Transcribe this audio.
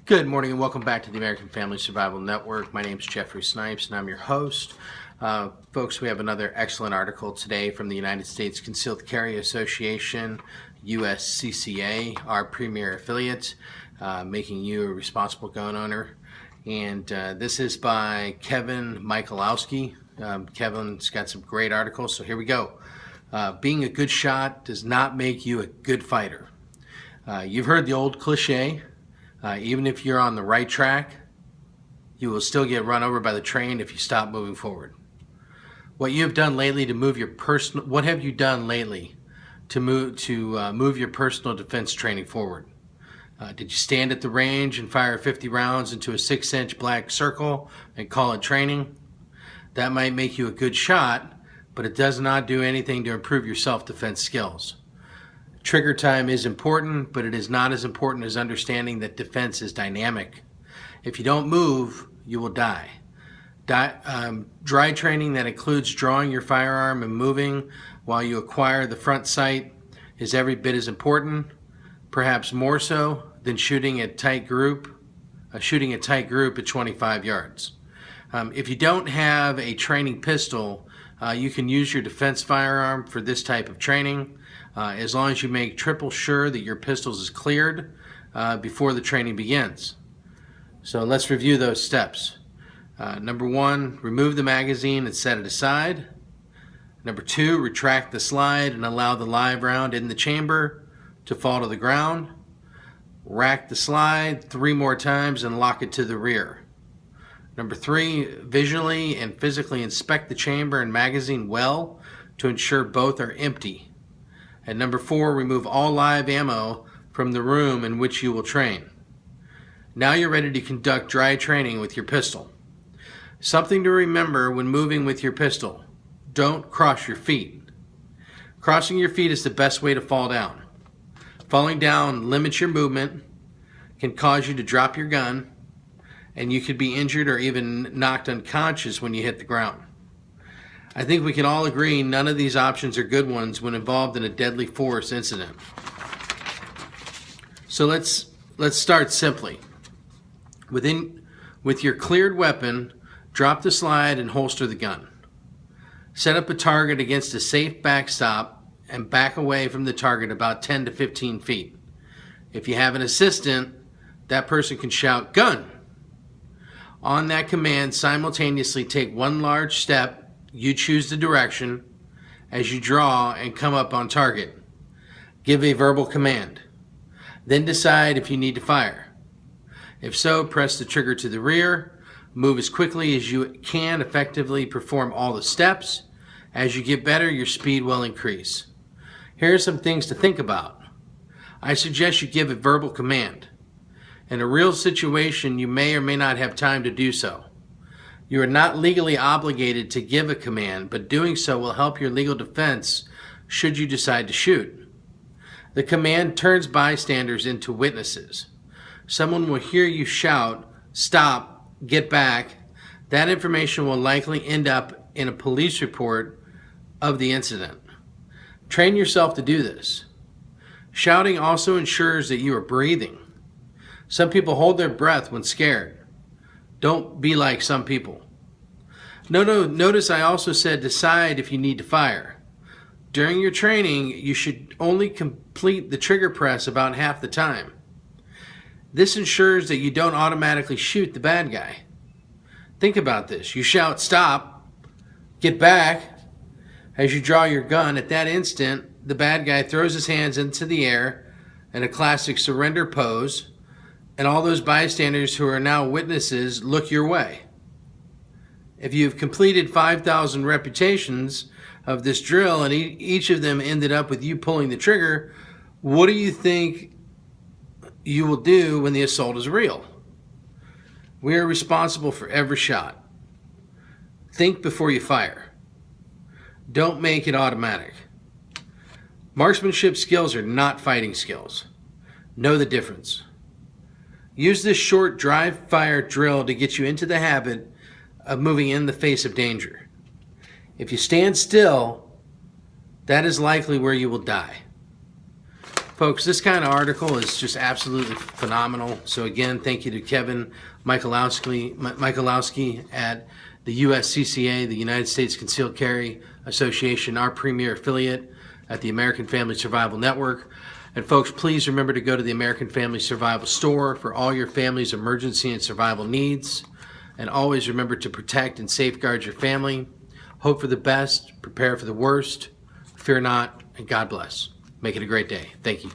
Good morning and welcome back to the American Family Survival Network. My name is Jeffrey Snipes and I'm your host. Folks, we have another excellent article today from the United States Concealed Carry Association, USCCA, our premier affiliate, making you a responsible gun owner. And this is by Kevin Michalowski. Kevin's got some great articles, so here we go. Being a good shot does not make you a good fighter. You've heard the old cliche. Even if you're on the right track, you will still get run over by the train if you stop moving forward. What you have done lately to move your personal, what have you done lately to move your personal defense training forward? Did you stand at the range and fire 50 rounds into a 6-inch black circle and call it training? That might make you a good shot, but it does not do anything to improve your self-defense skills. Trigger time is important, but it is not as important as understanding that defense is dynamic. If you don't move, you will die. Dry training that includes drawing your firearm and moving while you acquire the front sight is every bit as important, perhaps more so than shooting a tight group at 25 yards. If you don't have a training pistol, you can use your defense firearm for this type of training. As long as you make triple sure that your pistols is cleared before the training begins. So let's review those steps. Number 1, remove the magazine and set it aside. Number 2, retract the slide and allow the live round in the chamber to fall to the ground. Rack the slide 3 more times and lock it to the rear. Number 3, visually and physically inspect the chamber and magazine well to ensure both are empty. And number 4, remove all live ammo from the room in which you will train. Now you're ready to conduct dry training with your pistol. Something to remember when moving with your pistol: don't cross your feet. Crossing your feet is the best way to fall down. Falling down limits your movement, can cause you to drop your gun, and you could be injured or even knocked unconscious when you hit the ground. I think we can all agree none of these options are good ones when involved in a deadly force incident. So let's start simply. With your cleared weapon, drop the slide and holster the gun. Set up a target against a safe backstop and back away from the target about 10 to 15 feet. If you have an assistant, that person can shout, "Gun!" On that command, simultaneously take one large step. You choose the direction as you draw and come up on target. Give a verbal command. Then decide if you need to fire. If so, press the trigger to the rear. Move as quickly as you can, effectively perform all the steps. As you get better, your speed will increase. Here are some things to think about. I suggest you give a verbal command. In a real situation, you may or may not have time to do so. You are not legally obligated to give a command, but doing so will help your legal defense should you decide to shoot. The command turns bystanders into witnesses. Someone will hear you shout, "Stop, get back." That information will likely end up in a police report of the incident. Train yourself to do this. Shouting also ensures that you are breathing. Some people hold their breath when scared. Don't be like some people. Notice I also said decide if you need to fire. During your training, you should only complete the trigger press about half the time. This ensures that you don't automatically shoot the bad guy. Think about this. You shout, "Stop, get back." As you draw your gun, at that instant, the bad guy throws his hands into the air in a classic surrender pose, and all those bystanders who are now witnesses look your way. If you've completed 5,000 repetitions of this drill and each of them ended up with you pulling the trigger, what do you think you will do when the assault is real? We are responsible for every shot. Think before you fire. Don't make it automatic. Marksmanship skills are not fighting skills. Know the difference. Use this short dry fire drill to get you into the habit of moving in the face of danger. If you stand still, that is likely where you will die. Folks, this kind of article is just absolutely phenomenal. So again, thank you to Kevin Michalowski at the USCCA, the United States Concealed Carry Association, our premier affiliate at the American Family Survival Network. And folks, please remember to go to the American Family Survival Store for all your family's emergency and survival needs. And always remember to protect and safeguard your family. Hope for the best, prepare for the worst, fear not, and God bless. Make it a great day. Thank you.